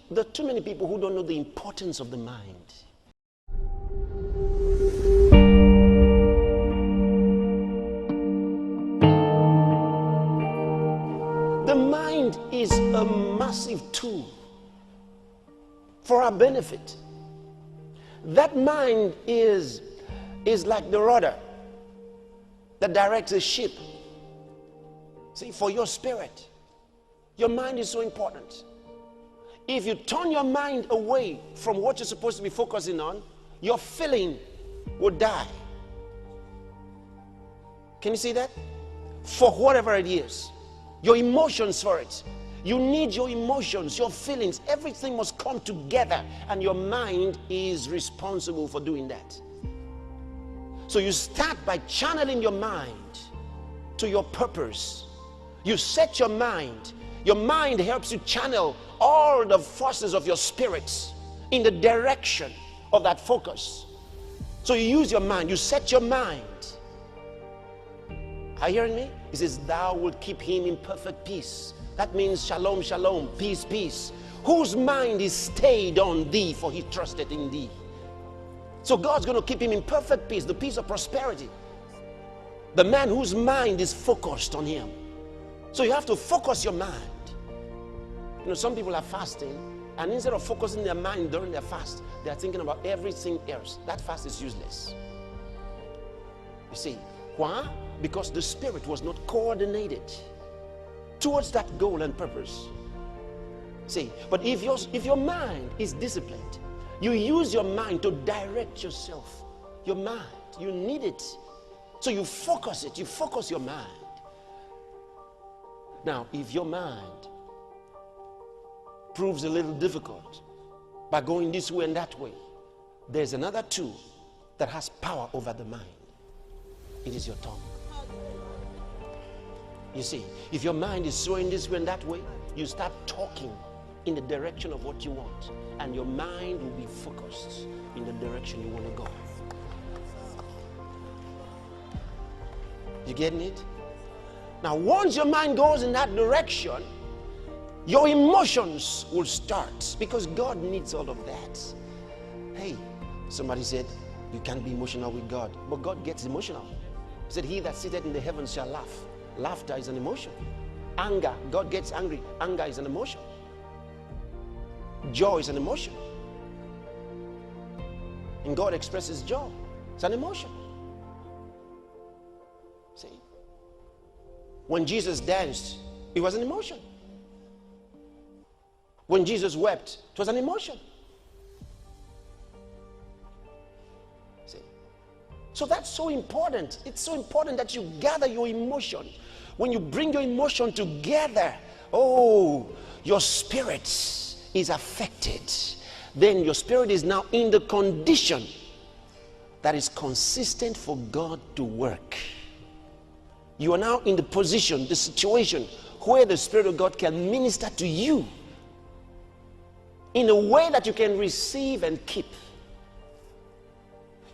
there are too many people who don't know the importance of the mind. The mind is a massive tool for our benefit. That mind is like the rudder that directs a ship. See, for your spirit, your mind is so important. If you turn your mind away from what you're supposed to be focusing on, your feeling will die. Can you see that? For whatever it is, your emotions for it. You need your emotions, your feelings, everything must come together, and your mind is responsible for doing that. So you start by channeling your mind to your purpose. You set your mind. Your mind helps you channel all the forces of your spirits in the direction of that focus. So you use your mind, you set your mind. Are you hearing me? He says, thou wilt keep him in perfect peace. That means shalom, shalom, peace, peace. Whose mind is stayed on thee, for he trusted in thee. So God's going to keep him in perfect peace, the peace of prosperity. The man whose mind is focused on him. So you have to focus your mind. You know, some people are fasting, and instead of focusing their mind during their fast, they are thinking about everything else. That fast is useless. You see, why? Because the spirit was not coordinated towards that goal and purpose. See, but if your mind is disciplined, you use your mind to direct yourself. Your mind, you need it. So you focus it, you focus your mind. Now, if your mind proves a little difficult by going this way and that way, there's another tool that has power over the mind. It is your tongue. You see, if your mind is swaying this way and that way, you start talking in the direction of what you want, and your mind will be focused in the direction you want to go. You getting it? Now, once your mind goes in that direction, your emotions will start, because God needs all of that. Hey, somebody said, you can't be emotional with God, but God gets emotional. He said, he that sitteth in the heavens shall laugh. Laughter is an emotion. Anger, God gets angry. Anger is an emotion. Joy is an emotion. And God expresses joy. It's an emotion. See? When Jesus danced, it was an emotion. When Jesus wept, it was an emotion. See? So that's so important. It's so important that you gather your emotion. When you bring your emotion together, oh, your spirit is affected. Then your spirit is now in the condition that is consistent for God to work. You are now in the position, the situation where the Spirit of God can minister to you in a way that you can receive and keep.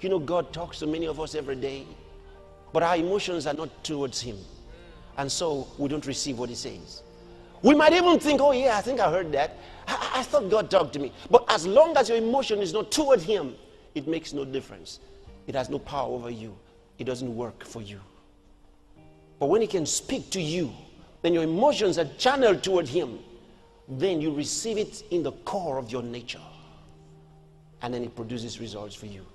You know, God talks to many of us every day, but our emotions are not towards him. And so we don't receive what he says. We might even think, oh yeah, I think I heard that. I thought God talked to me. But as long as your emotion is not toward him, it makes no difference. It has no power over you. It doesn't work for you. But when he can speak to you, then your emotions are channeled toward him. Then you receive it in the core of your nature. And then it produces results for you.